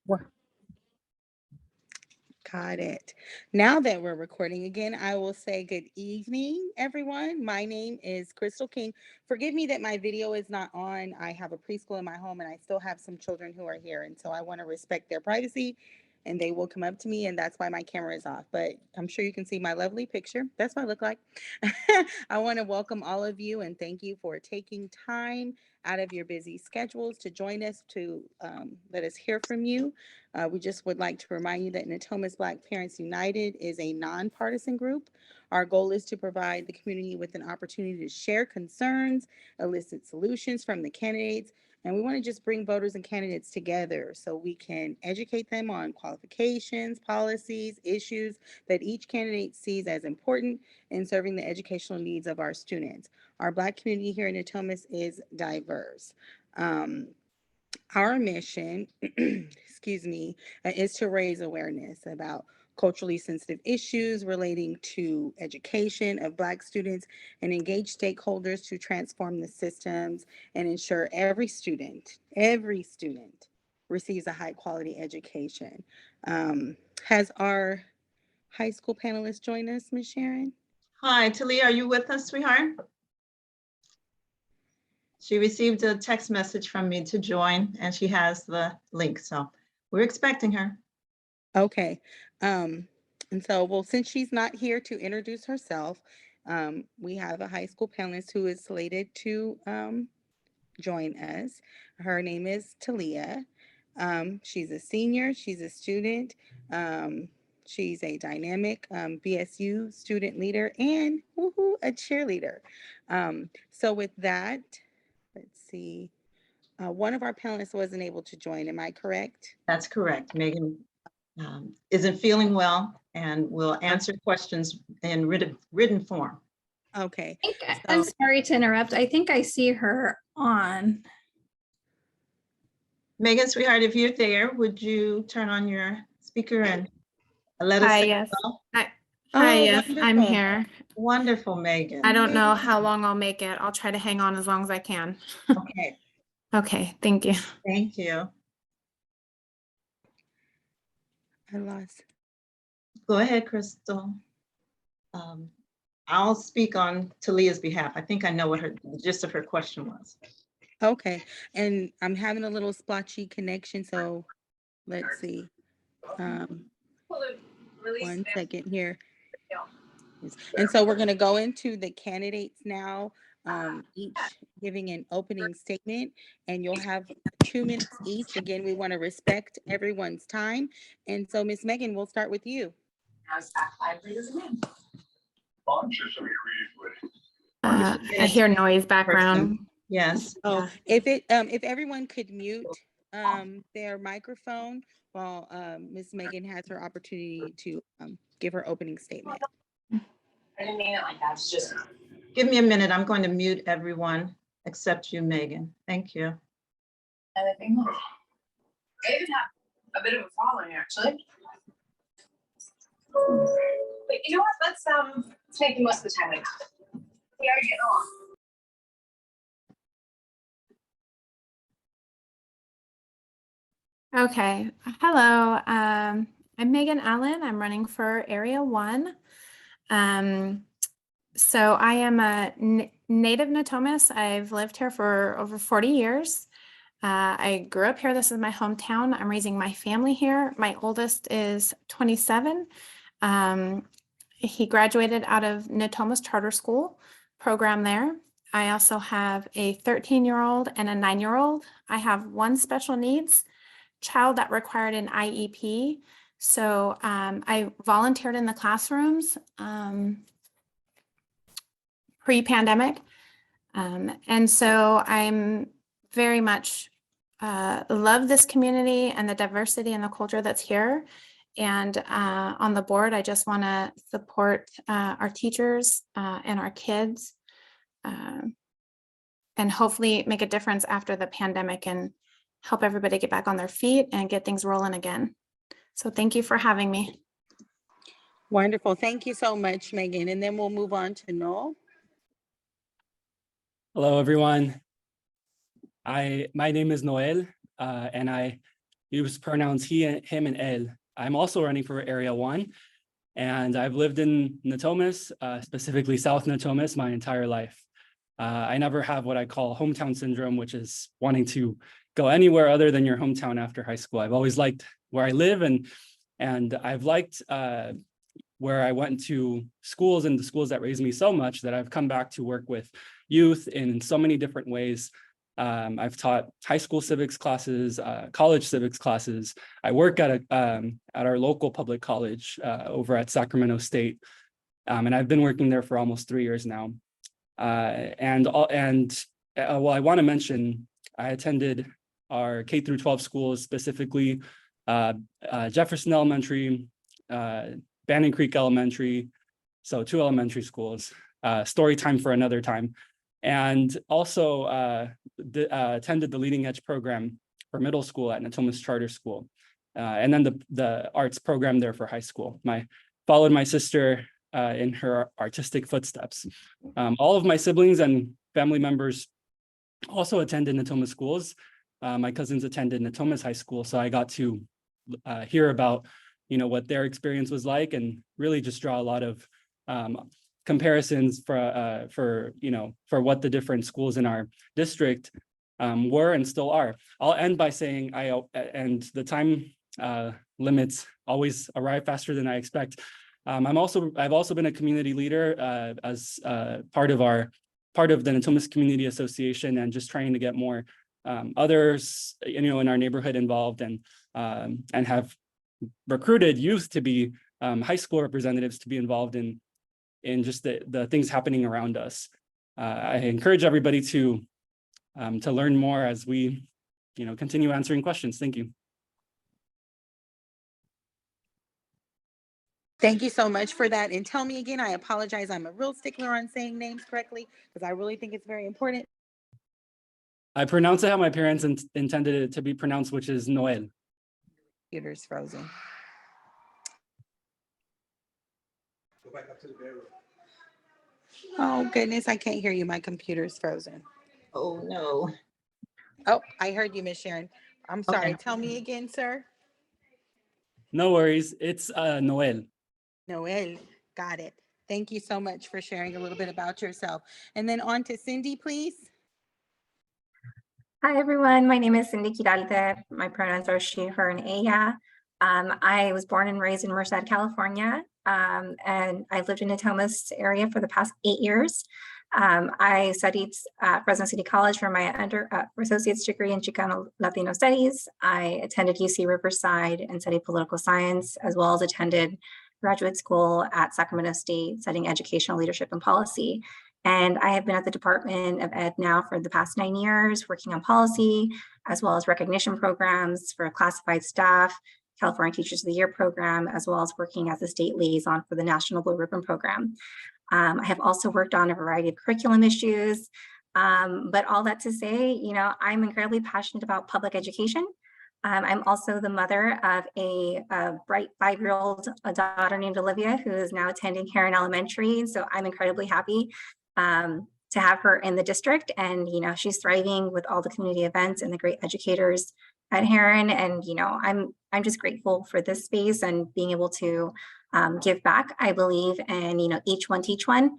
Well, got it. Now that we're recording again, I will say good evening, everyone. My name is Crystal King. Forgive me that my video is not on. I have a preschool in my home and I still have some children who are here. And so I want to respect their privacy and they will come up to me and that's why my camera is off. But I'm sure you can see my lovely picture. That's what I look like. I want to welcome all of you and thank you for taking time out of your busy schedules to join us to let us hear from you. We just would like to remind you that Natomas Black Parents United is a nonpartisan group. Our goal is to provide the community with an opportunity to share concerns, elicit solutions from the candidates, and we want to just bring voters and candidates together so we can educate them on qualifications, policies, issues that each candidate sees as important in serving the educational needs of our students. Our Black community here in Natomas is diverse. Our mission, excuse me, is to raise awareness about culturally sensitive issues relating to education of Black students and engage stakeholders to transform the systems and ensure every student receives a high quality education. Has our high school panelists joined us, Ms. Sharon? Hi, Talia, are you with us, sweetheart? She received a text message from me to join and she has the link, so we're expecting her. Okay. And so, well, since she's not here to introduce herself, we have a high school panelist who is slated to join us. Her name is Talia. She's a senior, she's a student, she's a dynamic BSU student leader and woohoo, a cheerleader. So with that, let's see. One of our panelists wasn't able to join, am I correct? That's correct. Megan isn't feeling well and will answer questions in written form. Okay. I'm sorry to interrupt. I think I see her on. Megan, sweetheart, if you're there, would you turn on your speaker and let us Hi, say yes. hello? Hi, yes, Wonderful. I'm here. Wonderful, Megan. I don't know how long I'll make it. I'll try to hang on as long as I can. Okay, Okay, thank you. thank you. I lost. Go ahead, Crystal. I'll speak on Talia's behalf. I think I know what the gist of her question was. Okay, and I'm having a little splotchy connection, so let's see. 1 second here. And so we're going to go into the candidates now, each giving an opening statement, and you'll have 2 minutes each. Again, we want to respect everyone's time. And so, Miss Megan, we'll start with you. I hear noise background. Yes. Oh, if everyone could mute their microphone while Miss Megan has her opportunity to give her opening statement. I didn't mean it like that. It's just. Give me a minute. I'm going to mute everyone except you, Megan. Thank you. Anything else? I even have a bit of a following, actually. But you know what? Let's make the most of the time we have. We are getting along. Okay, hello. I'm Megan Allen. I'm running for Area 1. So I am a native Natomas. I've lived here for over 40 years. I grew up here. This is my hometown. I'm raising my family here. My oldest is 27. He graduated out of Natomas Charter School program there. I also have a 13-year-old and a 9-year-old. I have one special needs child that required an IEP. So I volunteered in the classrooms pre-pandemic. And so I'm very much love this community and the diversity and the culture that's here. And on the board, I just want to support our teachers and our kids and hopefully make a difference after the pandemic and help everybody get back on their feet and get things rolling again. So thank you for having me. Wonderful. Thank you so much, Megan. And then we'll move on to Noel. Hello, everyone. My name is Noel, and I use pronouns he, him, and él. I'm also running for Area 1, and I've lived in Natomas, specifically South Natomas, my entire life. I never have what I call hometown syndrome, which is wanting to go anywhere other than your hometown after high school. I've always liked where I live, and I've liked where I went to schools and the schools that raised me so much that I've come back to work with youth in so many different ways. I've taught high school civics classes, college civics classes. I work at our local public college over at Sacramento State, and I've been working there for almost 3 years now. Well, I want to mention I attended our K through 12 schools, specifically Jefferson Elementary, Bannon Creek Elementary, so 2 elementary schools. Story time for another time. And also attended the leading edge program for middle school at Natomas Charter School. And then the arts program there for high school. Followed my sister in her artistic footsteps. All of my siblings and family members also attended Natomas schools. My cousins attended Natomas High School, so I got to hear about, what their experience was like, and really just draw a lot of comparisons for what the different schools in our district were and still are. I'll end by saying and the time limits always arrive faster than I expect. I've also been a community leader as part of the Natomas Community Association, and just trying to get more others in our neighborhood involved, and have recruited youth to be high school representatives to be involved in just the things happening around us. I encourage everybody to learn more as we continue answering questions. Thank you. Thank you so much for that. And tell me again, I apologize. I'm a real stickler on saying names correctly because I really think it's very important. I pronounce it how my parents intended it to be pronounced, which is Noel. Computer's frozen. Go back up to the bedroom. Oh goodness, I can't hear you. My computer's frozen. Oh, no. Oh, I heard you, Miss Sharon. I'm sorry. Okay. Tell me again, sir. No worries. It's Noel. Noel. Got it. Thank you so much for sharing a little bit about yourself. And then on to Cindy, please. Hi, everyone. My name is Cindy Quiralte. My pronouns are she, her, and ella. I was born and raised in Merced, California, and I've lived in the Natomas area for the past 8 years. I studied at Fresno City College for my associate's degree in Chicano Latino Studies. I attended UC Riverside and studied political science, as well as attended graduate school at Sacramento State, studying educational leadership and policy. And I have been at the Department of Ed now for the past 9 years, working on policy, as well as recognition programs for classified staff, California Teachers of the Year program, as well as working as a state liaison for the National Blue Ribbon program. I have also worked on a variety of curriculum issues, but all that to say, I'm incredibly passionate about public education. I'm also the mother of a bright 5-year-old daughter named Olivia, who is now attending Heron Elementary. So I'm incredibly happy to have her in the district, and she's thriving with all the community events and the great educators at Heron. And I'm just grateful for this space and being able to give back. I believe in each one teach one.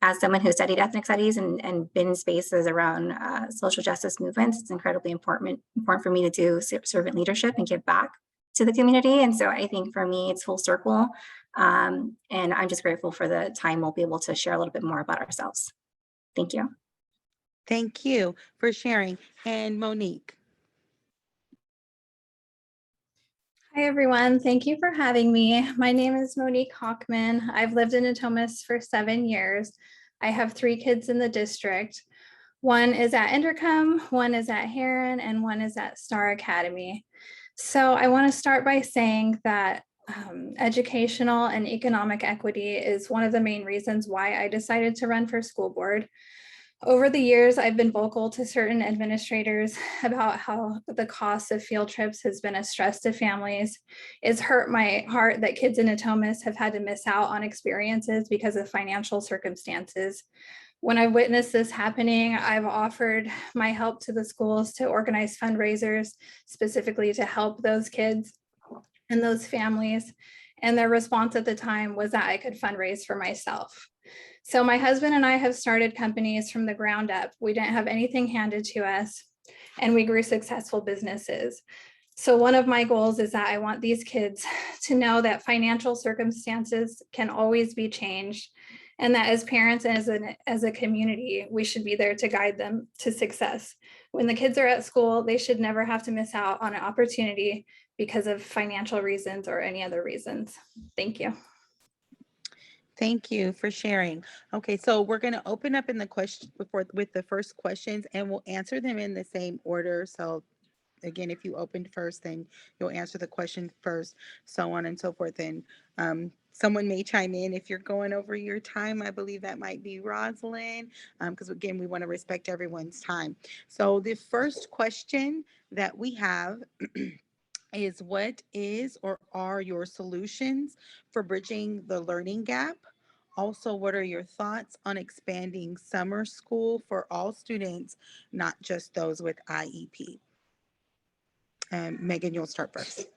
As someone who studied ethnic studies and been in spaces around social justice movements, it's incredibly important for me to do servant leadership and give back to the community. And so I think for me, it's full circle. And I'm just grateful for the time we'll be able to share a little bit more about ourselves. Thank you. Thank you for sharing. And Monique. Hi, everyone. Thank you for having me. My name is Monique Hockman. I've lived in Natomas for 7 years. I have 3 kids in the district. One is at Intercom, one is at Heron, and one is at Star Academy. So I want to start by saying that educational and economic equity is one of the main reasons why I decided to run for school board. Over the years, I've been vocal to certain administrators about how the cost of field trips has been a stress to families. It's hurt my heart that kids in Natomas have had to miss out on experiences because of financial circumstances. When I witnessed this happening, I've offered my help to the schools to organize fundraisers specifically to help those kids and those families. And their response at the time was that I could fundraise for myself. So my husband and I have started companies from the ground up. We didn't have anything handed to us, and we grew successful businesses. So one of my goals is that I want these kids to know that financial circumstances can always be changed, and that as parents and as a community, we should be there to guide them to success. When the kids are at school, they should never have to miss out on an opportunity because of financial reasons or any other reasons. Thank you. Thank you for sharing. Okay, so we're going to open up in the question with the first questions, and we'll answer them in the same order. So again, if you opened first, then you'll answer the question first, so on and so forth. And someone may chime in if you're going over your time. I believe that might be Rosalind, because again, we want to respect everyone's time. So the first question that we have is, what is or are your solutions for bridging the learning gap? Also, what are your thoughts on expanding summer school for all students, not just those with IEP? Megan, you'll start first.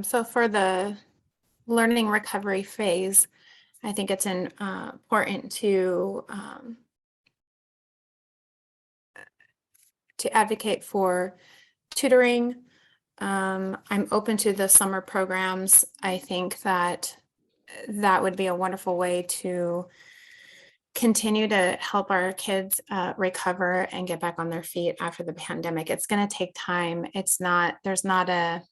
So for the learning recovery phase, I think it's important to advocate for tutoring. I'm open to the summer programs. I think that would be a wonderful way to continue to help our kids recover and get back on their feet after the pandemic. It's going to take time. There's not a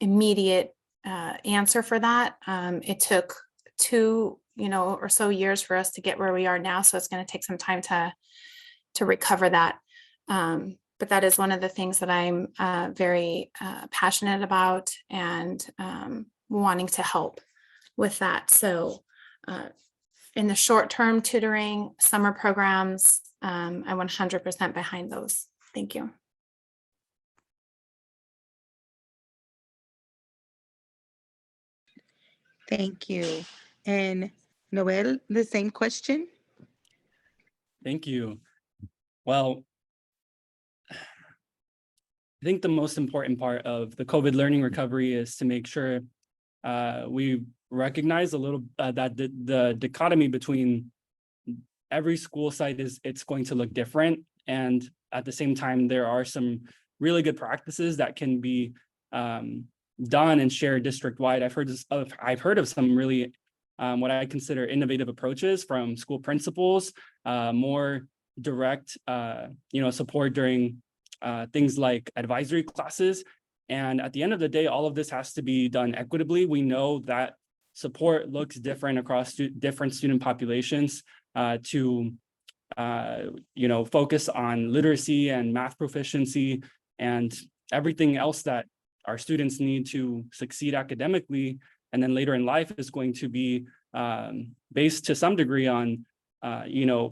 immediate answer for that. It took 2 or so years for us to get where we are now. So it's going to take some time to recover that. But that is one of the things that I'm very passionate about and wanting to help with that. So in the short term, tutoring, summer programs, I'm 100% behind those. Thank you. Thank you. And Noel, the same question. Thank you. Well, I think the most important part of the COVID learning recovery is to make sure we recognize a little that the dichotomy between every school site it's going to look different. And at the same time, there are some really good practices that can be done and shared district-wide. I've heard of some really what I consider innovative approaches from school principals, more direct support during things like advisory classes. And at the end of the day, all of this has to be done equitably. We know that support looks different across different student populations to focus on literacy and math proficiency and everything else that our students need to succeed academically. And then later in life is going to be based to some degree on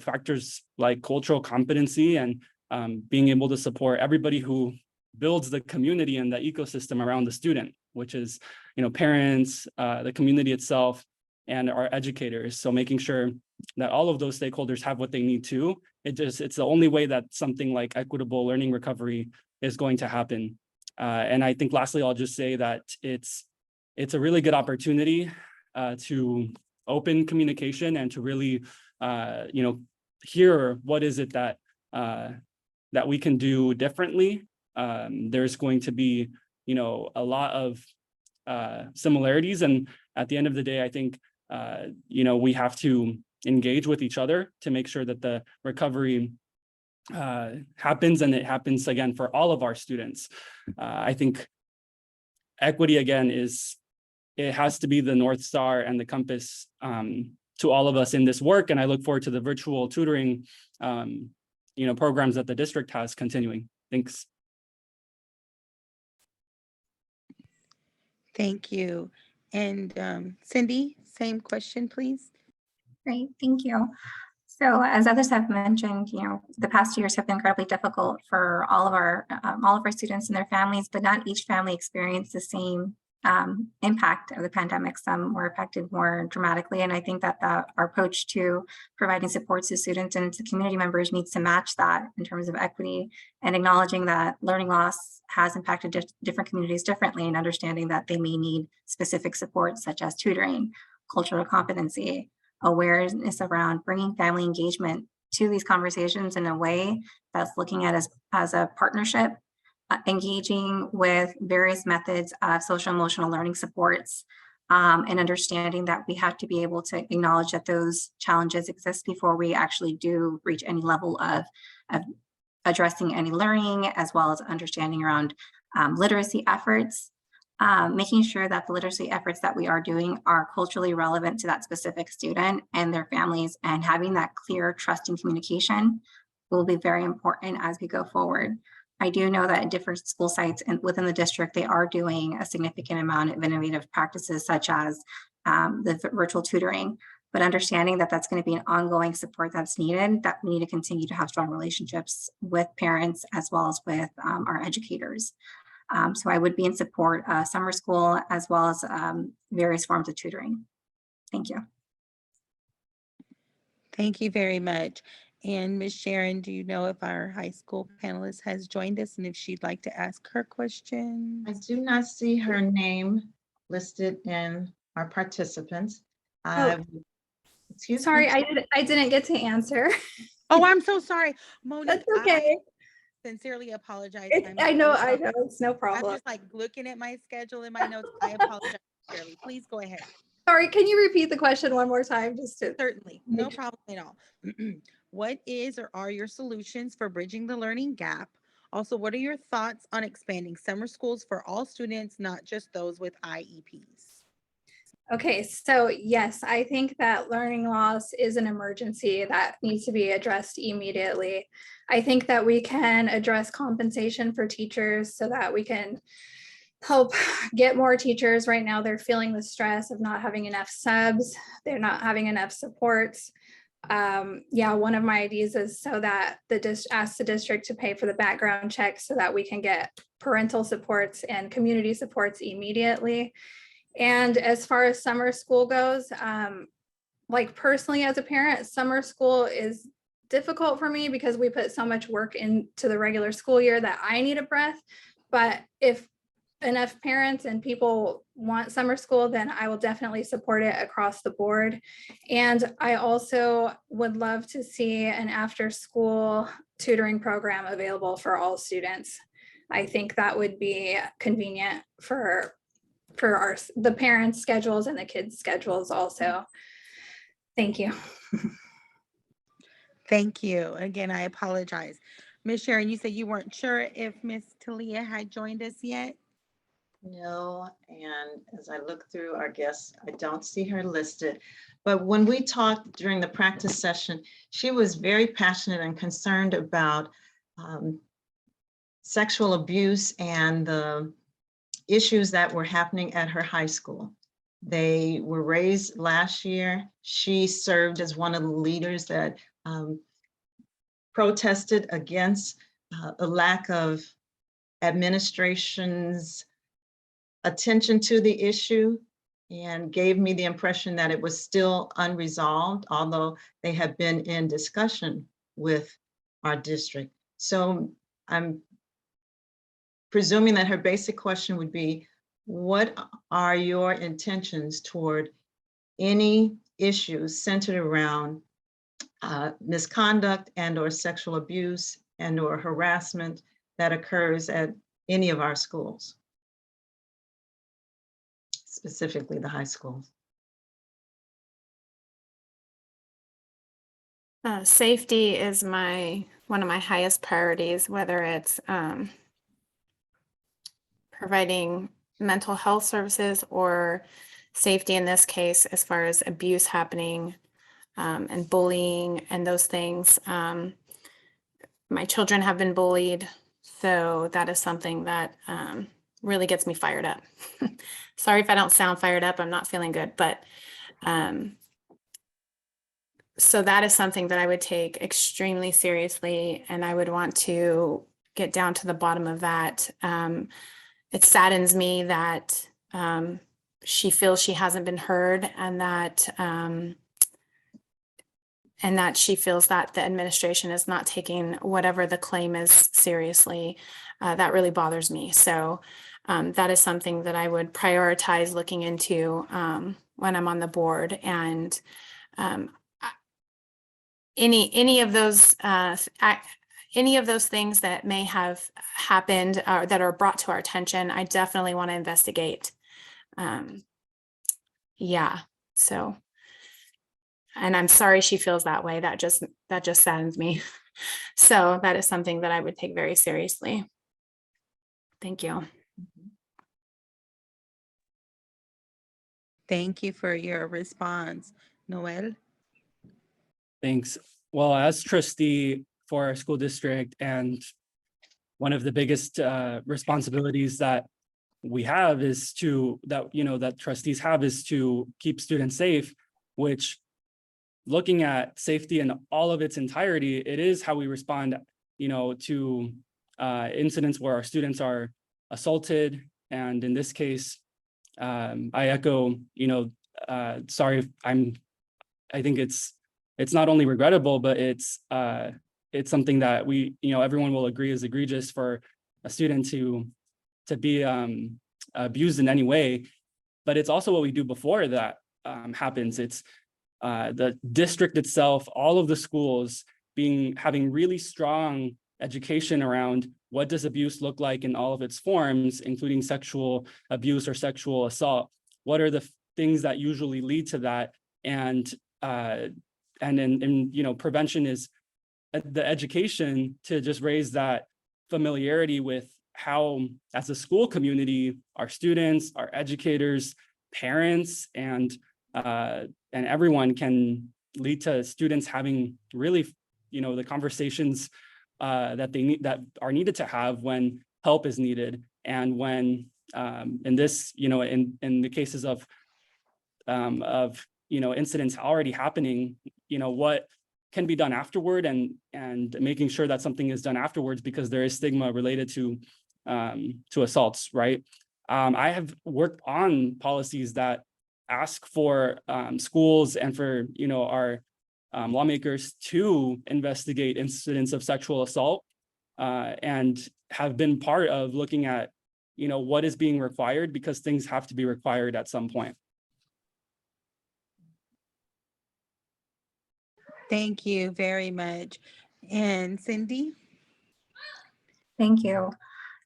factors like cultural competency and being able to support everybody who builds the community and the ecosystem around the student, which is, parents, the community itself, and our educators. So making sure that all of those stakeholders have what they need to. It's the only way that something like equitable learning recovery is going to happen. And I think lastly, I'll just say that it's a really good opportunity to open communication and to really, hear what is it that we can do differently. There's going to be, a lot of similarities. And at the end of the day, I think, we have to engage with each other to make sure that the recovery happens, and it happens again for all of our students. I think equity again it has to be the North Star and the compass to all of us in this work. And I look forward to the virtual tutoring programs that the district has continuing. Thanks. Thank you. And Cindy, same question, please. Great, thank you. So as others have mentioned, the past years have been incredibly difficult for all of our students and their families, but not each family experienced the same impact of the pandemic. Some were affected more dramatically. And I think that our approach to providing supports to students and to community members needs to match that in terms of equity and acknowledging that learning loss has impacted different communities differently and understanding that they may need specific supports such as tutoring, cultural competency, awareness around bringing family engagement to these conversations in a way that's looking at as a partnership, engaging with various methods of social emotional learning supports, and understanding that we have to be able to acknowledge that those challenges exist before we actually do reach any level of addressing any learning, as well as understanding around literacy efforts. Making sure that the literacy efforts that we are doing are culturally relevant to that specific student and their families, and having that clear, trusting communication will be very important as we go forward. I do know that at different school sites and within the district, they are doing a significant amount of innovative practices, such as the virtual tutoring, but understanding that that's going to be an ongoing support that's needed, that we need to continue to have strong relationships with parents as well as with our educators. So I would be in support of summer school as well as various forms of tutoring. Thank you. Thank you very much. And Ms. Sharon, do you know if our high school panelist has joined us and if she'd like to ask her question? I do not see her name listed in our participants. Excuse Sorry, me. I didn't get to answer. Oh, I'm so sorry. Monique, That's okay. I sincerely apologize. I know, so it's no I'm problem. just like looking at my schedule in my notes. I apologize sincerely. Please go ahead. Sorry, can you repeat the question one more time? Just to Certainly, no problem at all. What is or are your solutions for bridging the learning gap? Also, what are your thoughts on expanding summer schools for all students, not just those with IEPs? Okay, so yes, I think that learning loss is an emergency that needs to be addressed immediately. I think that we can address compensation for teachers so that we can help get more teachers. Right now, they're feeling the stress of not having enough subs. They're not having enough supports. Yeah, one of my ideas is so that ask the district to pay for the background check so that we can get parental supports and community supports immediately. And as far as summer school goes, like personally as a parent, summer school is difficult for me because we put so much work into the regular school year that I need a breath. But if enough parents and people want summer school, then I will definitely support it across the board. And I also would love to see an after school tutoring program available for all students. I think that would be convenient for the parents' schedules and the kids' schedules also. Thank you. Thank you. Again, I apologize. Ms. Sharon, you said you weren't sure if Ms. Talia had joined us yet? No, and as I look through our guests, I don't see her listed. But when we talked during the practice session, she was very passionate and concerned about sexual abuse and the issues that were happening at her high school. They were raised last year. She served as one of the leaders that protested against a lack of administration's attention to the issue, and gave me the impression that it was still unresolved, although they have been in discussion with our district. So I'm presuming that her basic question would be, what are your intentions toward any issues centered around misconduct and or sexual abuse and or harassment that occurs at any of our schools? Specifically the high schools. Safety is one of my highest priorities, whether it's providing mental health services or safety in this case, as far as abuse happening and bullying and those things. My children have been bullied, so that is something that really gets me fired up. Sorry if I don't sound fired up, I'm not feeling good, but so that is something that I would take extremely seriously, and I would want to get down to the bottom of that. It saddens me that she feels she hasn't been heard, and that she feels that the administration is not taking whatever the claim is seriously. That really bothers me. So that is something that I would prioritize looking into when I'm on the board. And any of those things that may have happened that are brought to our attention, I definitely want to investigate. Yeah, so, and I'm sorry she feels that way. That just saddens me. So that is something that I would take very seriously. Thank you. Thank you for your response. Noel? Thanks. Well, as trustee for our school district, and one of the biggest responsibilities that we have is that trustees have is to keep students safe, which, looking at safety in all of its entirety, it is how we respond, to incidents where our students are assaulted. And in this case, I echo, sorry, I think it's not only regrettable, but it's something that everyone will agree is egregious for a student to be abused in any way. But it's also what we do before that happens. It's the district itself, all of the schools having really strong education around what does abuse look like in all of its forms, including sexual abuse or sexual assault. What are the things that usually lead to that? And prevention is the education to just raise that familiarity with how, as a school community, our students, our educators, parents, and everyone can lead to students having really, the conversations that are needed to have when help is needed, and when in the cases of incidents already happening, what can be done afterward, and making sure that something is done afterwards, because there is stigma related to assaults, right? I have worked on policies that ask for schools and for our lawmakers to investigate incidents of sexual assault, and have been part of looking at what is being required, because things have to be required at some point. Thank you very much. And Cindy? Thank you.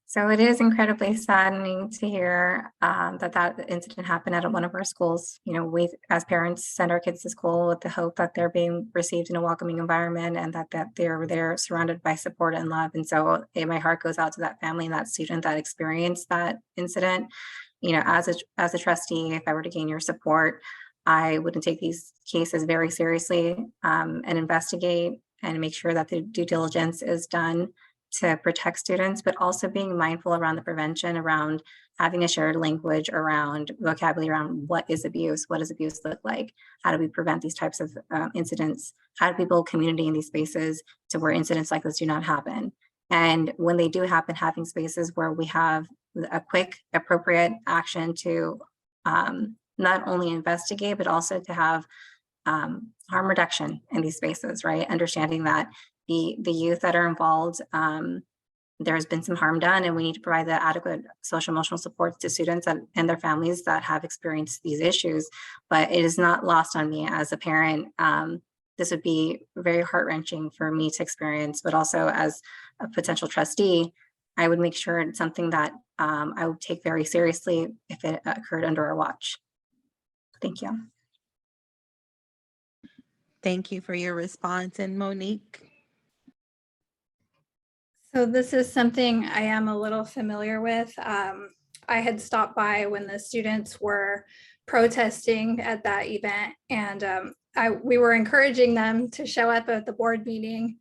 So it is incredibly saddening to hear that incident happened at one of our schools. We as parents send our kids to school with the hope that they're being received in a welcoming environment, and that they're surrounded by support and love. And so my heart goes out to that family and that student that experienced that incident. As a trustee, if I were to gain your support, I would take these cases very seriously and investigate and make sure that the due diligence is done to protect students, but also being mindful around the prevention, around having a shared language, around vocabulary, around what is abuse, what does abuse look like, how do we prevent these types of incidents, how do we build community in these spaces to where incidents like this do not happen. And when they do happen, having spaces where we have a quick, appropriate action to not only investigate, but also to have harm reduction in these spaces, right? Understanding that the youth that are involved, there has been some harm done, and we need to provide the adequate social emotional support to students and their families that have experienced these issues. But it is not lost on me as a parent. This would be very heart-wrenching for me to experience, but also as a potential trustee, I would make sure it's something that I would take very seriously if it occurred under our watch. Thank you. Thank you for your response. And Monique? So this is something I am a little familiar with. I had stopped by when the students were protesting at that event, and we were encouraging them to show up at the board meeting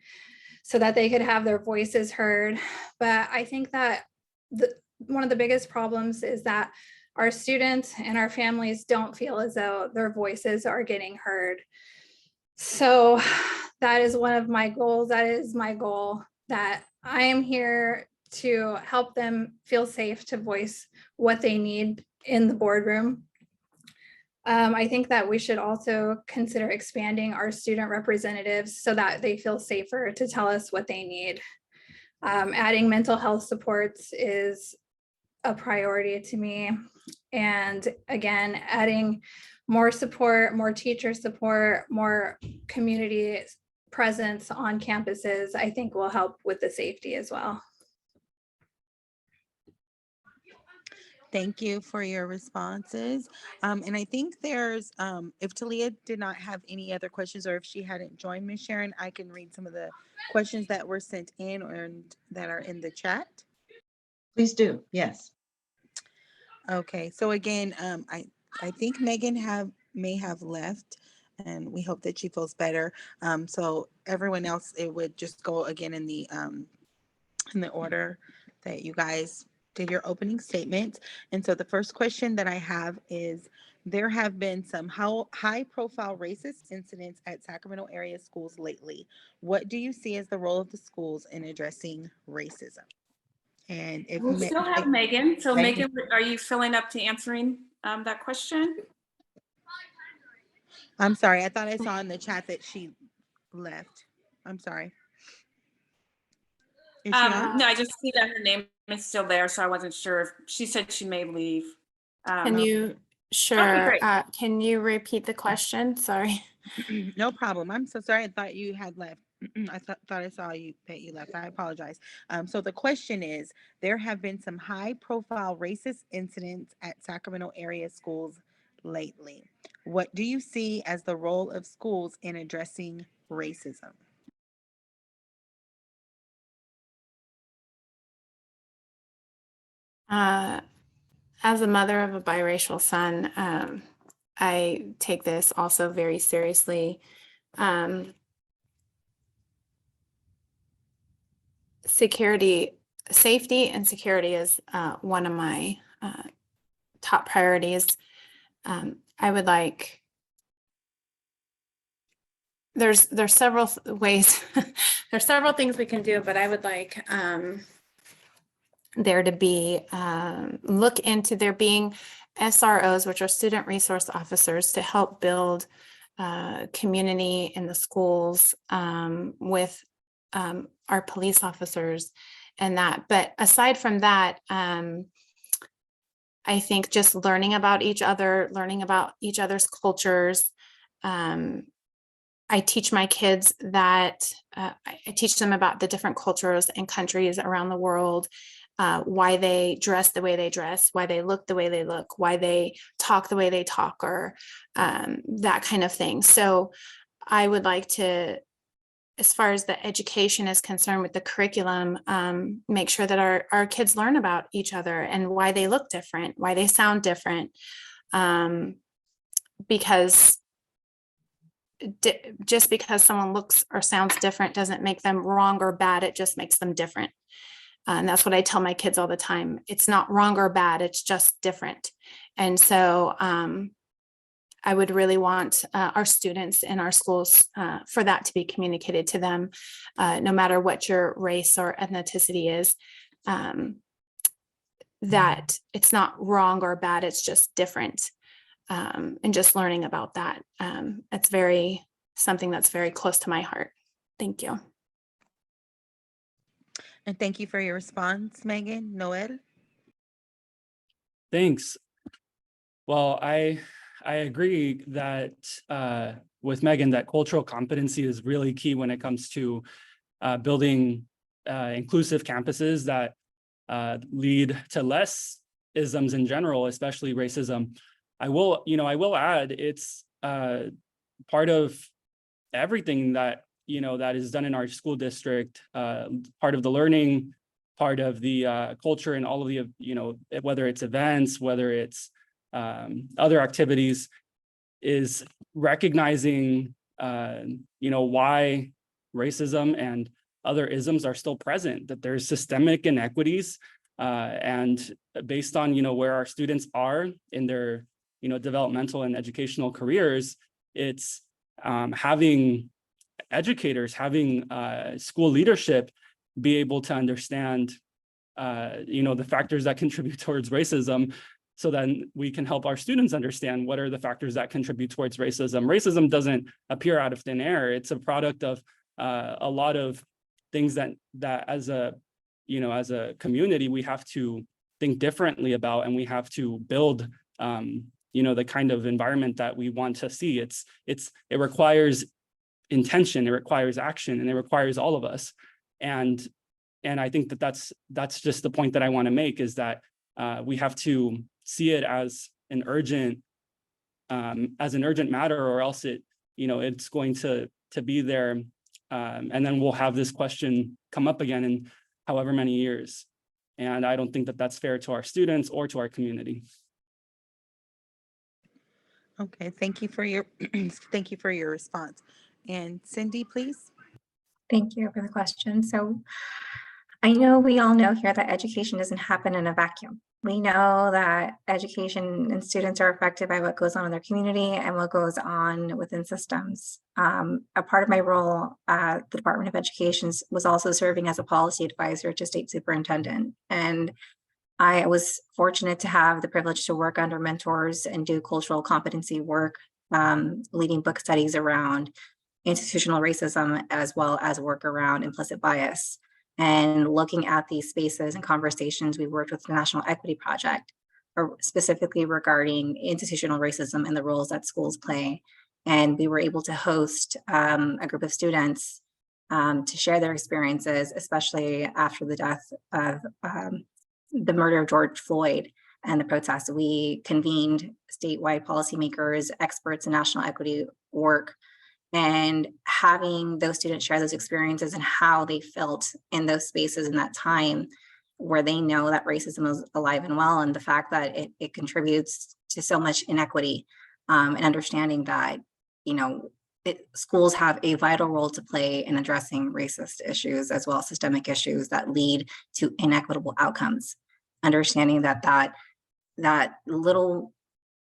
so that they could have their voices heard. But I think that one of the biggest problems is that our students and our families don't feel as though their voices are getting heard. So that is one of my goals. That is my goal, that I am here to help them feel safe to voice what they need in the boardroom. I think that we should also consider expanding our student representatives so that they feel safer to tell us what they need. Adding mental health supports is a priority to me. And again, adding more support, more teacher support, more community presence on campuses, I think will help with the safety as well. Thank you for your responses. And I think there's, if Talia did not have any other questions, or if she hadn't joined, Ms. Sharon, I can read some of the questions that were sent in and that are in the chat. Please do, yes. Okay, so again, I think Megan may have left, and we hope that she feels better. So everyone else, it would just go again in the order that you guys did your opening statements. And so the first question that I have is, there have been some high-profile racist incidents at Sacramento area schools lately. What do you see as the role of the schools in addressing racism? And if We still have Megan. So Right. Megan, are you filling up to answering that question? I'm sorry, I thought I saw in the chat that she left. I'm sorry. Is she on? No, I just see that her name is still there, so I wasn't sure if she said she may leave. Can you, sure, great. can you repeat the question? Sorry. No problem. I'm so sorry. I thought you had left. I thought I saw you that you left. I apologize. So the question is, there have been some high-profile racist incidents at Sacramento area schools lately. What do you see as the role of schools in addressing racism? As a mother of a biracial son, I take this also very seriously. Safety and security is one of my top priorities. I would like, there's several ways, there's several things we can do, but I would like there to be, look into there being SROs, which are student resource officers, to help build community in the schools with our police officers and that. But aside from that, I think just learning about each other, learning about each other's cultures. I teach my kids that, I teach them about the different cultures and countries around the world, why they dress the way they dress, why they look the way they look, why they talk the way they talk, or that kind of thing. So I would like to, as far as the education is concerned with the curriculum, make sure that our kids learn about each other and why they look different, why they sound different. Because just because someone looks or sounds different doesn't make them wrong or bad, it just makes them different. And that's what I tell my kids all the time. It's not wrong or bad, it's just different. And so I would really want our students in our schools for that to be communicated to them, no matter what your race or ethnicity is, that it's not wrong or bad, it's just different. And just learning about that. It's something that's very close to my heart. Thank you. And thank you for your response, Megan. Noel? Thanks. Well, I agree that with Megan, that cultural competency is really key when it comes to building inclusive campuses that lead to less isms in general, especially racism. I will add, it's part of everything that that is done in our school district, part of the learning, part of the culture, and all of the whether it's events, whether it's other activities, is recognizing why racism and other isms are still present, that there's systemic inequities, and based on where our students are in their developmental and educational careers, it's having educators, having school leadership be able to understand the factors that contribute towards racism, so then we can help our students understand what are the factors that contribute towards racism. Racism doesn't appear out of thin air. It's a product of a lot of things that as a community, we have to think differently about, and we have to build the kind of environment that we want to see. It requires intention, it requires action, and it requires all of us. And I think that's just the point that I want to make, is that we have to see it as an urgent matter, or else it's going to be there, and then we'll have this question come up again in however many years. And I don't think that that's fair to our students or to our community. Okay, thank you for your thank you for your response. And Cindy, please. Thank you for the question. So I know we all know here that education doesn't happen in a vacuum. We know that education and students are affected by what goes on in their community and what goes on within systems. A part of my role at the Department of Education was also serving as a policy advisor to state superintendent. And I was fortunate to have the privilege to work under mentors and do cultural competency work, leading book studies around institutional racism, as well as work around implicit bias. And looking at these spaces and conversations, we worked with the National Equity Project, specifically regarding institutional racism and the roles that schools play. And we were able to host a group of students to share their experiences, especially after the death of the murder of George Floyd and the protests. We convened statewide policymakers, experts in national equity work, and having those students share those experiences and how they felt in those spaces in that time where they know that racism is alive and well, and the fact that it contributes to so much inequity, and understanding that, schools have a vital role to play in addressing racist issues as well as systemic issues that lead to inequitable outcomes. Understanding that little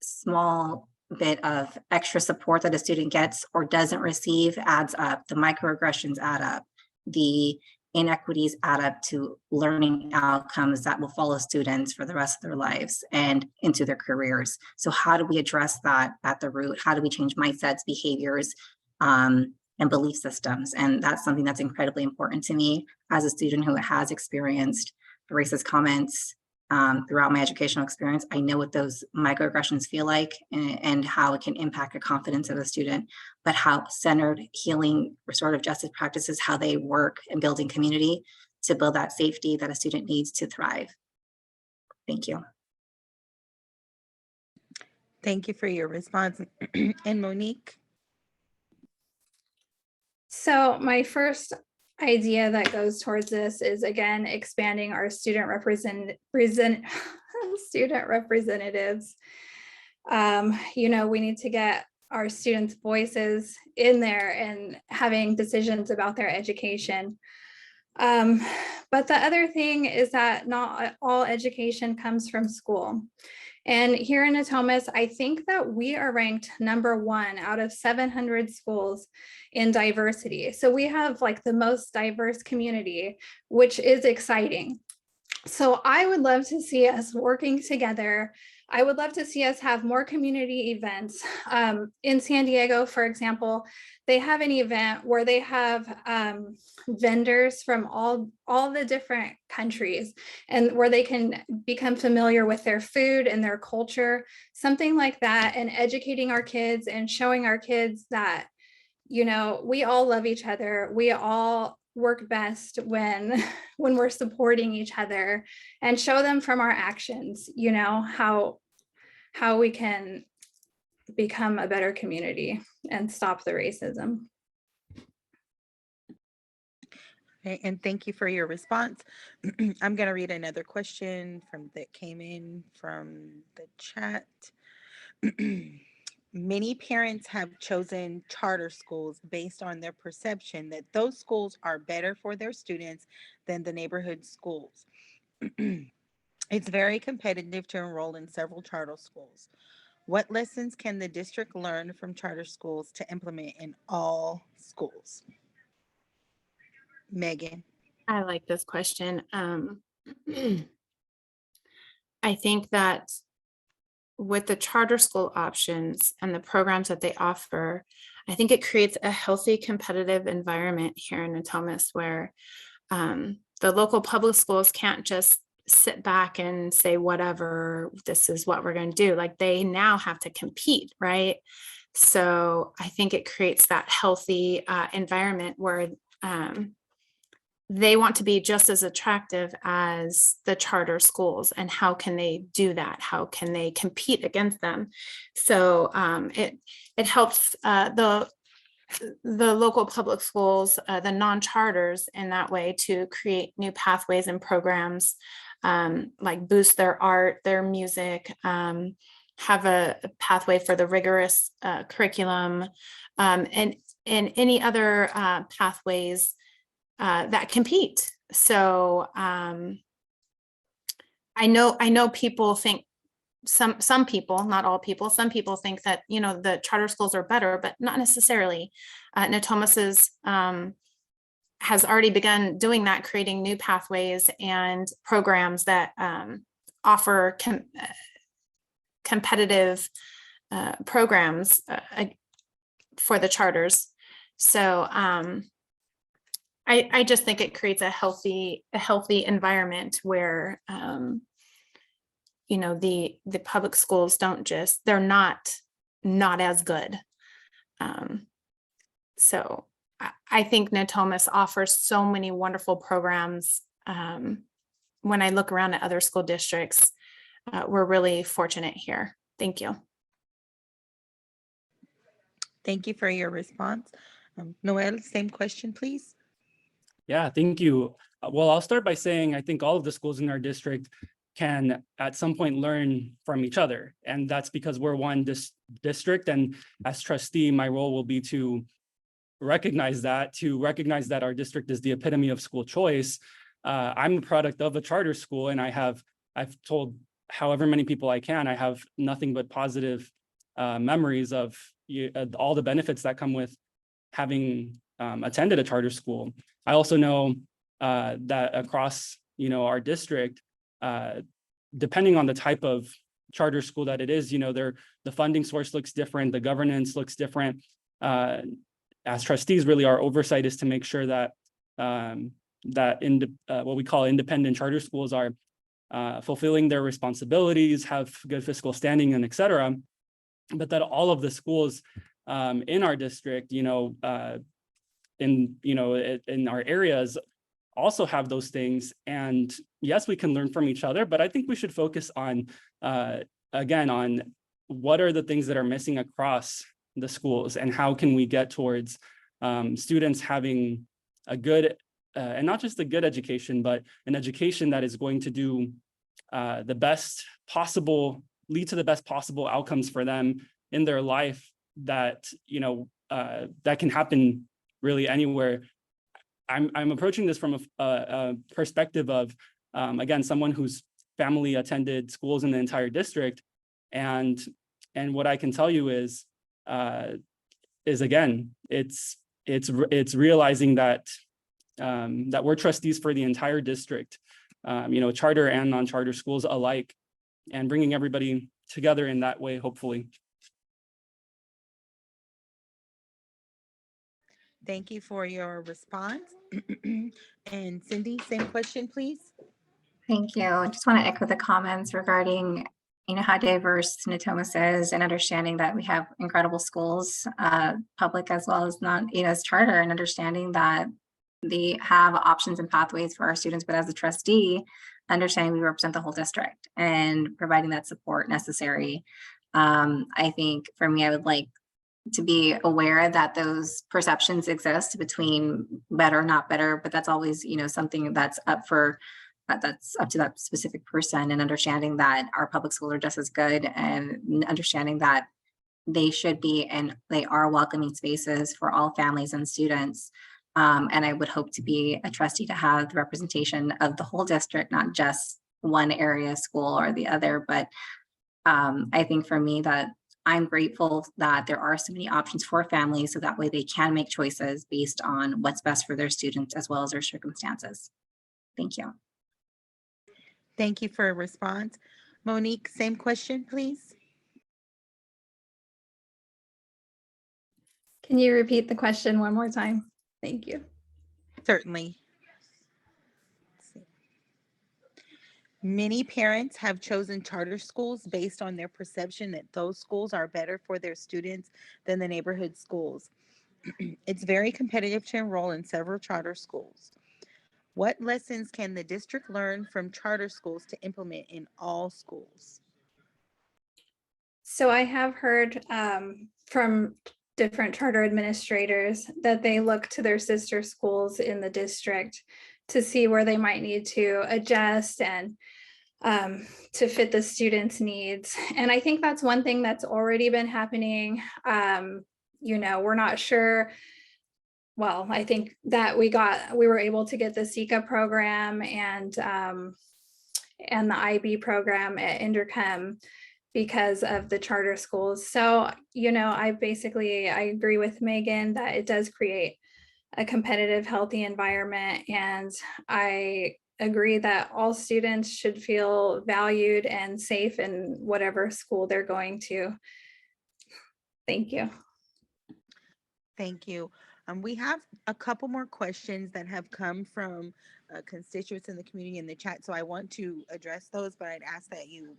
small bit of extra support that a student gets or doesn't receive adds up. The microaggressions add up. The inequities add up to learning outcomes that will follow students for the rest of their lives and into their careers. So how do we address that at the root? How do we change mindsets, behaviors, and belief systems? And that's something that's incredibly important to me as a student who has experienced racist comments throughout my educational experience. I know what those microaggressions feel like and how it can impact the confidence of a student, but how centered healing restorative justice practices, how they work in building community to build that safety that a student needs to thrive. Thank you. Thank you for your response. And Monique? So my first idea that goes towards this is, again, expanding our student representatives. We need to get our students' voices in there and having decisions about their education. But the other thing is that not all education comes from school. And here in Natomas, I think that we are ranked #1 out of 700 schools in diversity. So we have like the most diverse community, which is exciting. So I would love to see us working together. I would love to see us have more community events. In San Diego, for example, they have an event where they have vendors from all the different countries, and where they can become familiar with their food and their culture, something like that, and educating our kids and showing our kids that, we all love each other. We all work best when we're supporting each other, and show them from our actions, how we can become a better community and stop the racism. Okay, and thank you for your response. I'm going to read another question that came in from the chat. Many parents have chosen charter schools based on their perception that those schools are better for their students than the neighborhood schools. It's very competitive to enroll in several charter schools. What lessons can the district learn from charter schools to implement in all schools? Megan. I like this question. I think that with the charter school options and the programs that they offer, I think it creates a healthy competitive environment here in Natomas where the local public schools can't just sit back and say, whatever, this is what we're going to do. Like they now have to compete, right? So I think it creates that healthy environment where they want to be just as attractive as the charter schools. And how can they do that? How can they compete against them? So it helps the local public schools, the non-charters in that way to create new pathways and programs, like boost their art, their music, have a pathway for the rigorous curriculum, and any other pathways that compete. So I know people think, some people, not all people, some people think that, you know, the charter schools are better, but not necessarily. Natomas has already begun doing that, creating new pathways and programs that offer competitive programs for the charters. So I just think it creates a healthy environment where you know, the public schools they're not as good. So I think Natomas offers so many wonderful programs. When I look around at other school districts, we're really fortunate here. Thank you. Thank you for your response. Noel, same question, please. Yeah, thank you. Well, I'll start by saying I think all of the schools in our district can at some point learn from each other. And that's because we're one district. And as trustee, my role will be to recognize that our district is the epitome of school choice. I'm a product of a charter school, and I've told however many people I can, I have nothing but positive memories of all the benefits that come with having attended a charter school. I also know that across, you know, our district, depending on the type of charter school that it is, you know, the funding source looks different, the governance looks different. As trustees, really, our oversight is to make sure that what we call independent charter schools are fulfilling their responsibilities, have good fiscal standing, and et cetera. But that all of the schools in our district, you know, in our areas also have those things. And yes, we can learn from each other, but I think we should focus on, again, on what are the things that are missing across the schools and how can we get towards students having a good, and not just a good education, but an education that is going to do lead to the best possible outcomes for them in their life, that, you know, that can happen really anywhere. I'm approaching this from a perspective of, again, someone whose family attended schools in the entire district. And what I can tell you is again, it's realizing that that we're trustees for the entire district, you know, charter and non-charter schools alike, and bringing everybody together in that way, hopefully. Thank you for your response. And Cindy, same question, please. Thank you. I just want to echo the comments regarding, you know, how diverse Natomas is, and understanding that we have incredible schools, public as well as not, you know, as charter, and understanding that they have options and pathways for our students. But as a trustee, understanding we represent the whole district and providing that support necessary. I think for me, I would like to be aware that those perceptions exist between better, not better, but that's always, you know, something that's up to that specific person, and understanding that our public schools are just as good, and understanding that they should be, and they are, welcoming spaces for all families and students. And I would hope to be a trustee to have the representation of the whole district, not just one area school or the other. But I think for me, that I'm grateful that there are so many options for families, so that way they can make choices based on what's best for their students as well as their circumstances. Thank you. Thank you for a response. Monique, same question, please. Can you repeat the question one more time? Thank you. Certainly. Let's see. Many parents have chosen charter schools based on their perception that those schools are better for their students than the neighborhood schools. It's very competitive to enroll in several charter schools. What lessons can the district learn from charter schools to implement in all schools? So I have heard from different charter administrators that they look to their sister schools in the district to see where they might need to adjust and to fit the students' needs. And I think that's one thing that's already been happening. We're not sure. Well, I think that we were able to get the SICA program and the IB program at Interchem because of the charter schools. So, I agree with Megan that it does create a competitive, healthy environment. And I agree that all students should feel valued and safe in whatever school they're going to. Thank you. Thank you. We have a couple more questions that have come from constituents in the community in the chat, so I want to address those, but I'd ask that you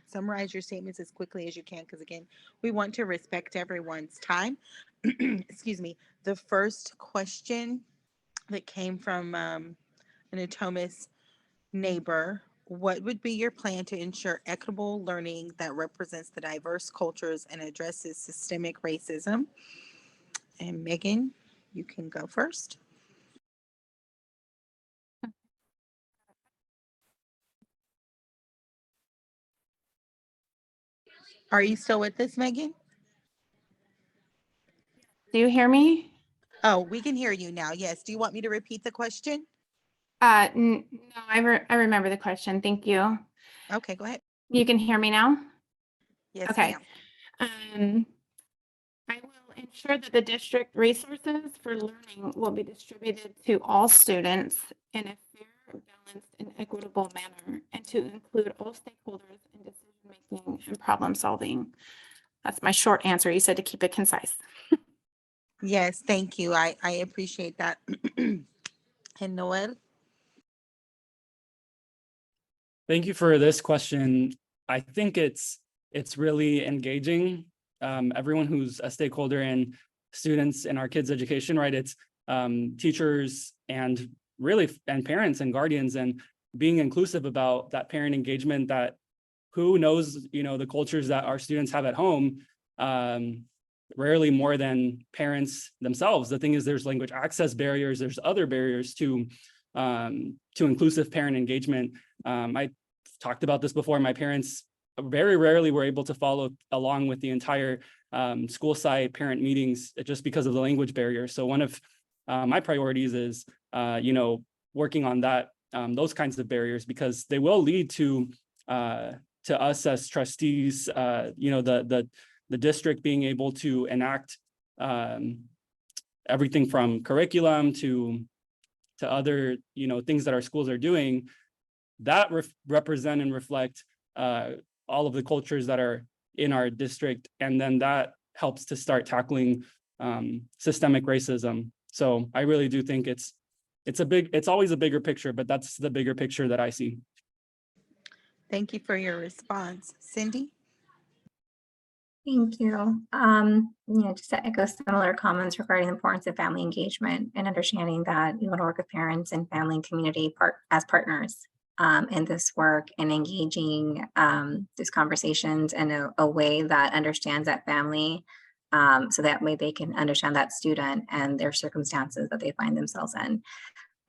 summarize your statements as quickly as you can, because again, we want to respect everyone's time. Excuse me. The first question that came from an Natomas neighbor: what would be your plan to ensure equitable learning that represents the diverse cultures and addresses systemic racism? And Megan, you can go first. Are you still with us, Megan? Do you hear me? Oh, we can hear you now. Yes. Do you want me to repeat the question? No, I remember the question. Thank you. Okay, go ahead. You can hear me now? Yes, Okay. ma'am. I will ensure that the district resources for learning will be distributed to all students in a fair, balanced, and equitable manner, and to include all stakeholders in decision-making and problem-solving. That's my short answer. You said to keep it concise. Yes, thank you. I appreciate that. And Noel? Thank you for this question. I think it's really engaging everyone who's a stakeholder and students in our kids' education, right? It's teachers and parents and guardians, and being inclusive about that parent engagement, that who knows, the cultures that our students have at home, rarely more than parents themselves. The thing is, there's language access barriers, there's other barriers to inclusive parent engagement. I talked about this before. My parents very rarely were able to follow along with the entire school site parent meetings just because of the language barrier. So one of my priorities is, working on that, those kinds of barriers, because they will lead to us as trustees, the district being able to enact everything from curriculum to other, things that our schools are doing that represent and reflect all of the cultures that are in our district. And then that helps to start tackling systemic racism. So I really do think it's always a bigger picture, but that's the bigger picture that I see. Thank you for your response. Cindy? Thank you. Just to echo similar comments regarding the importance of family engagement and understanding that we want to work with parents and family and community as partners in this work, and engaging these conversations in a way that understands that family, so that way they can understand that student and their circumstances that they find themselves in.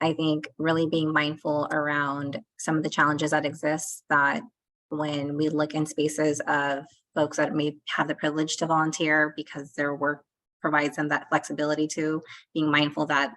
I think really being mindful around some of the challenges that exist, that when we look in spaces of folks that may have the privilege to volunteer because their work provides them that flexibility, to being mindful that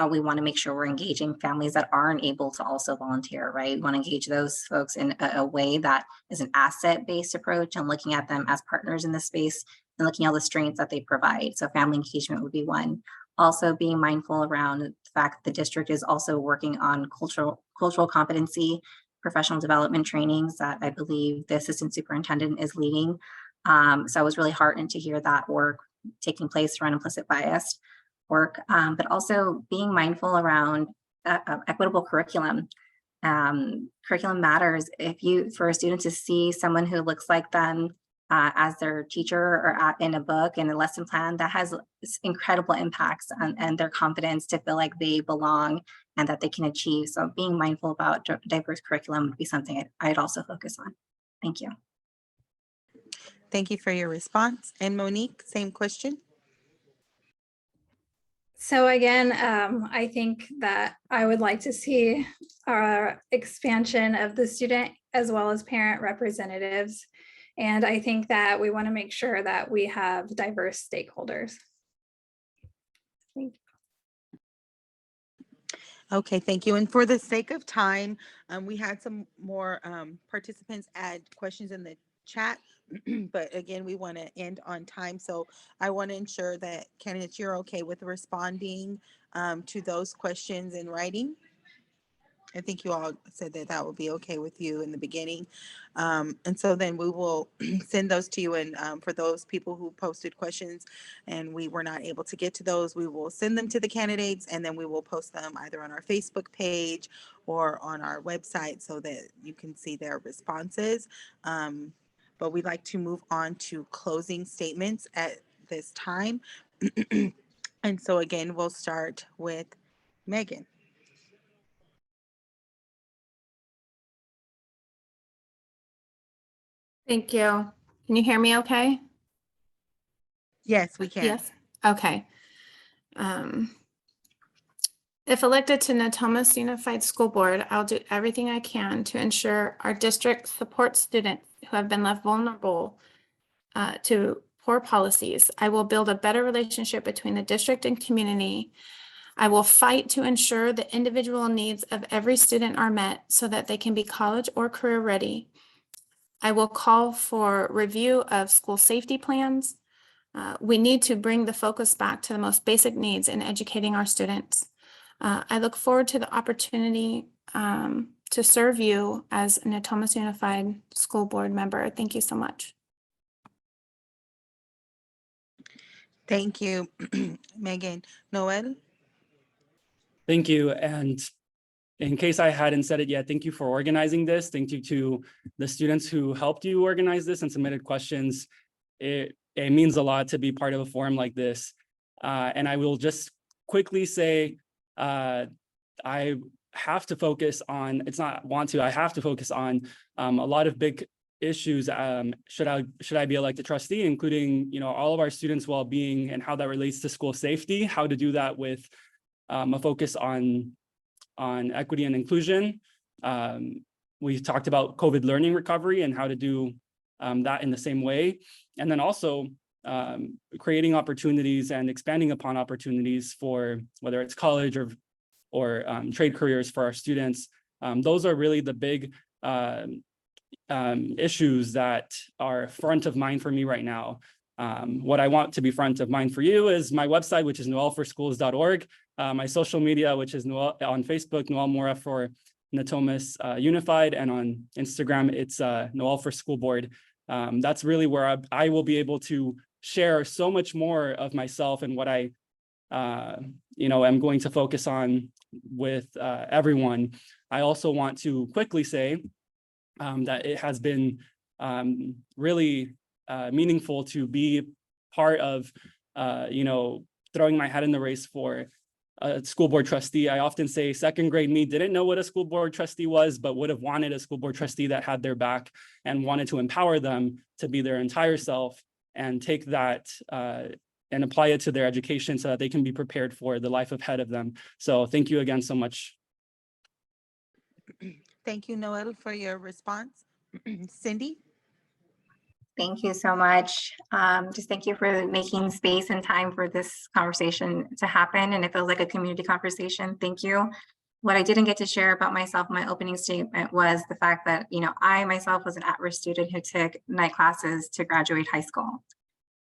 we want to make sure we're engaging families that aren't able to also volunteer, right? We want to engage those folks in a way that is an asset-based approach, and looking at them as partners in the space and looking at all the strengths that they provide. So family engagement would be one. Also being mindful around the fact that the district is also working on cultural competency, professional development trainings that I believe the assistant superintendent is leading. So I was really heartened to hear that work taking place around implicit bias work, but also being mindful around equitable curriculum. Curriculum matters. For a student to see someone who looks like them as their teacher or in a book in a lesson plan, that has incredible impacts on their confidence to feel like they belong and that they can achieve. So being mindful about diverse curriculum would be something I'd also focus on. Thank you. Thank you for your response. And Monique, same question. So again, I think that I would like to see our expansion of the student as well as parent representatives. And I think that we want to make sure that we have diverse stakeholders. Thank you. Okay, thank you. And for the sake of time, we had some more participants add questions in the chat, but again, we want to end on time. So I want to ensure that candidates, you're okay with responding to those questions in writing. I think you all said that that would be okay with you in the beginning. And so then we will send those to you. And for those people who posted questions and we were not able to get to those, we will send them to the candidates and then we will post them either on our Facebook page or on our website so that you can see their responses. But we'd like to move on to closing statements at this time. And so again, we'll start with Megan. Thank you. Can you hear me okay? Yes, we can. Yes. Okay. If elected to Natomas Unified School Board, I'll do everything I can to ensure our district supports students who have been left vulnerable to poor policies. I will build a better relationship between the district and community. I will fight to ensure the individual needs of every student are met so that they can be college or career ready. I will call for review of school safety plans. We need to bring the focus back to the most basic needs in educating our students. I look forward to the opportunity to serve you as a Natomas Unified School Board member. Thank you so much. Thank you, Megan. Noel? Thank you. And in case I hadn't said it yet, thank you for organizing this. Thank you to the students who helped you organize this and submitted questions. It means a lot to be part of a forum like this. And I will just quickly say, I have to focus on, I have to focus on a lot of big issues. Should I be elected trustee, including, all of our students' well-being and how that relates to school safety, how to do that with a focus on equity and inclusion. We've talked about COVID learning recovery and how to do that in the same way. And then also creating opportunities and expanding upon opportunities for whether it's college or trade careers for our students. Those are really the big issues that are front of mind for me right now. What I want to be front of mind for you is my website, which is noelforschools.org, my social media, which is Noel on Facebook, Noel Mora for Natomas Unified, and on Instagram, it's Noel for School Board. That's really where I will be able to share so much more of myself and what I, am going to focus on with everyone. I also want to quickly say that it has been really meaningful to be part of, throwing my hat in the race for a school board trustee. I often say second grade me didn't know what a school board trustee was, but would have wanted a school board trustee that had their back and wanted to empower them to be their entire self and take that and apply it to their education so that they can be prepared for the life ahead of them. So thank you again so much. Thank you, Noel, for your response. Cindy? Thank you so much. Just thank you for making space and time for this conversation to happen. And it feels like a community conversation. Thank you. What I didn't get to share about myself in my opening statement was the fact that, I myself was an at-risk student who took night classes to graduate high school.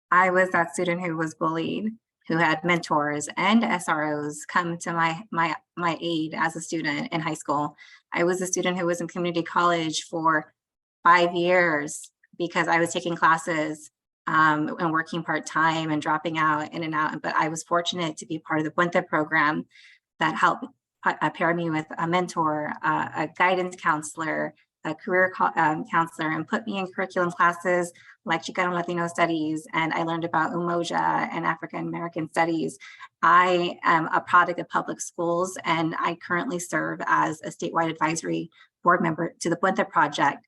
I was that student who was bullied, who had mentors and SROs come to my aid as a student in high school. I was a student who was in community college for 5 years because I was taking classes and working part-time and dropping out in and out. But I was fortunate to be part of the Puente program that helped pair me with a mentor, a guidance counselor, a career counselor, and put me in curriculum classes like Chicano Latino Studies, and I learned about Umoja and African American Studies. I am a product of public schools, and I currently serve as a statewide advisory board member to the Puente Project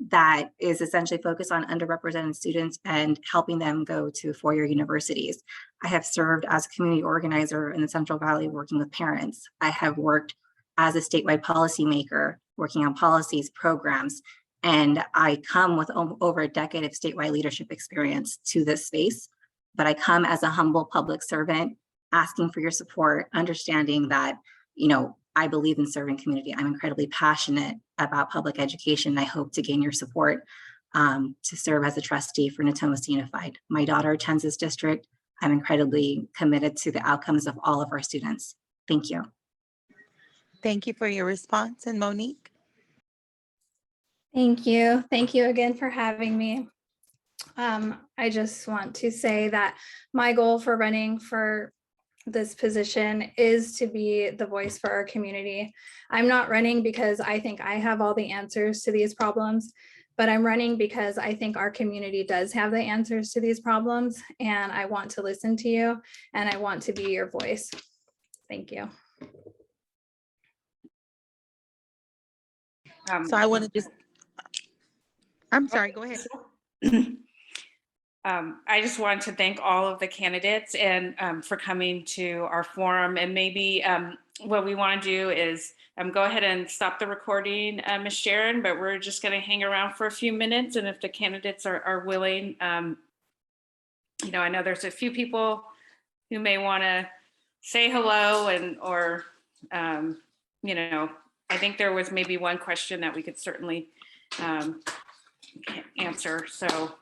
that is essentially focused on underrepresented students and helping them go to four-year universities. I have served as a community organizer in the Central Valley working with parents. I have worked as a statewide policymaker working on policies, programs, and I come with over a decade of statewide leadership experience to this space. But I come as a humble public servant, asking for your support, understanding that, you know, I believe in serving community. I'm incredibly passionate about public education. I hope to gain your support to serve as a trustee for Natomas Unified. My daughter attends this district. I'm incredibly committed to the outcomes of all of our students. Thank you. Thank you for your response. And Monique? Thank you. Thank you again for having me. I just want to say that my goal for running for this position is to be the voice for our community. I'm not running because I think I have all the answers to these problems, but I'm running because I think our community does have the answers to these problems, and I want to listen to you, and I want to be your voice. Thank you. So I want to just, I'm sorry, go ahead. I just wanted to thank all of the candidates and for coming to our forum. And maybe what we want to do is go ahead and stop the recording, Ms. Sharon, but we're just going to hang around for a few minutes. And if the candidates are willing, you know, I know there's a few people who may want to say hello or, you know, I think there was maybe one question that we could certainly answer. So